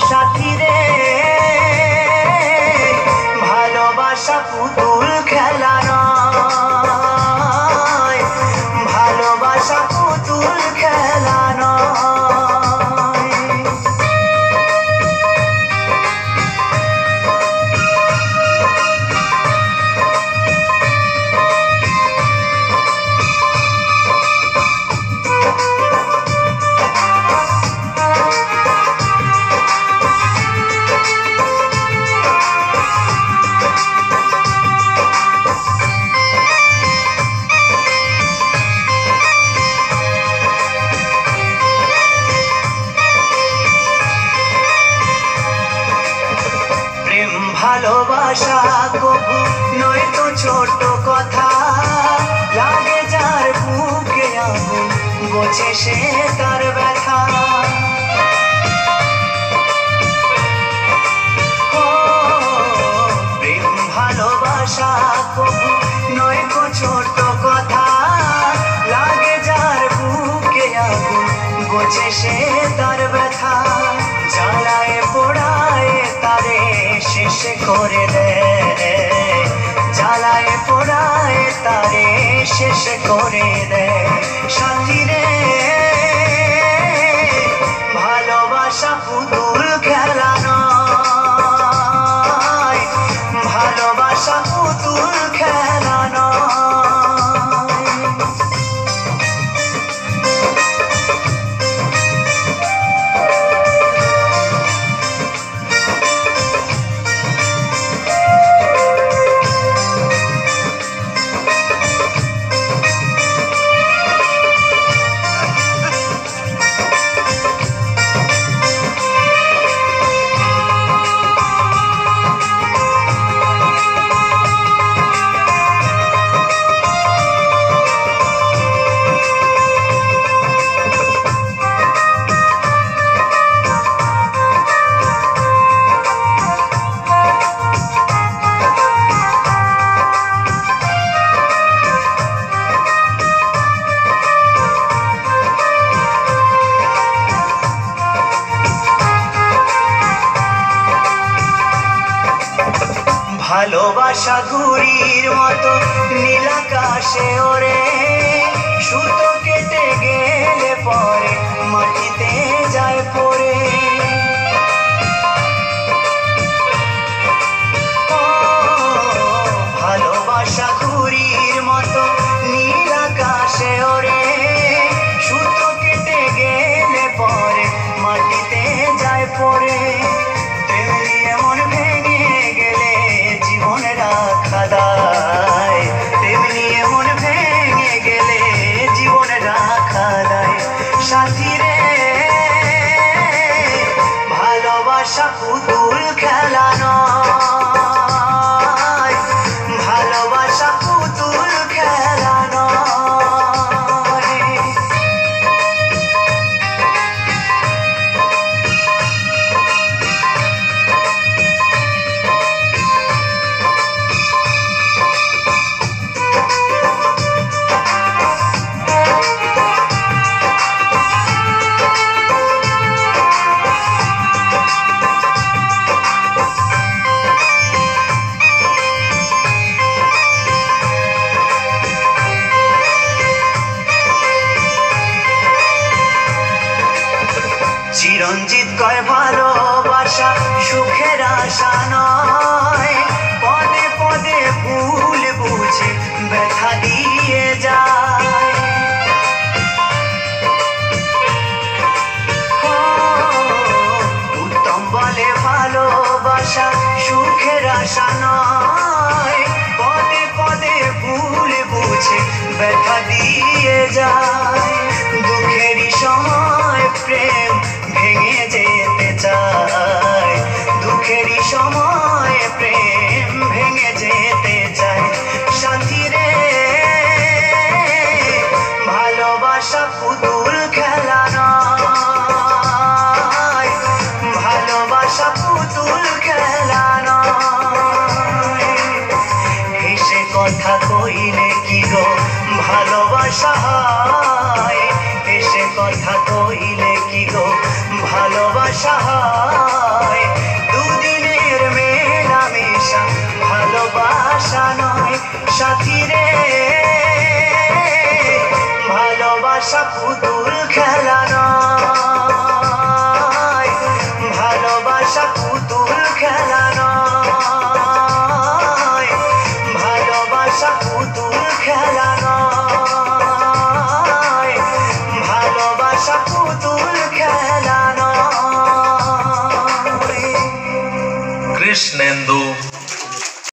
সাথী রে ভালোবাসা পুতুল খেলা নয়, ভালোবাসা পুতুল খেলা নয়। ভালোবাসা কবু নয় তো ছোট কথা, লাগে যার বুকে আগুন বোঝে সে তার ব্যথা। প্রেম ভালোবাসা কবু নয় তো ছোট কথা, লাগে যার বুকে আগুন বোঝে সে তার ব্যথা। জ্বালায় পোড়ায় তারে শেষ করে দেয়, জ্বালায় পোড়ায় তারে শেষ করে দেয়। সাথী রে ভালোবাসা পুতুল খেলা নয়, ভালোবাসা পুতুল খেলা নয়। ভালোবাসা ঘুড়ির মতো নীল আকাশে ওরে, সুতো কেটে গেলে পরে মাটিতে যায় পড়ে। ভালোবাসা ঘুড়ির মতো নীল আকাশে ওরে, সুতো কেটে গেলে পরে মাটিতে যায় পড়ে। তেমনি এমন ভেঙে গেলে জীবন রাখা দায়, তেমনি এমন ভেঙে গেলে জীবন রাখা দায়। সাথী রে ভালোবাসা পুতুল খেলা নয়, ভালোবাসা পুতুল খেলা নয়। চিরঞ্জিত কয় ভালোবাসা সুখের আশা নয়, পদে পদে ভুল বুঝে ব্যথা দিয়ে যায়। উত্তম বলে ভালোবাসা সুখের আশা নয়, পদে পদে ভুল বুঝে ব্যথা দিয়ে যায়। দুঃখেরই সময় প্রেম ভেঙে যেতে চায়, দুঃখেরই সময় প্রেম ভেঙে যেতে চায়। সাথী রে ভালোবাসা পুতুল খেলা নয়, ভালোবাসা পুতুল খেলা নয়। হেসে কথা কইলে কি গো ভালোবাসা হয়, ভালোবাসা পুতুল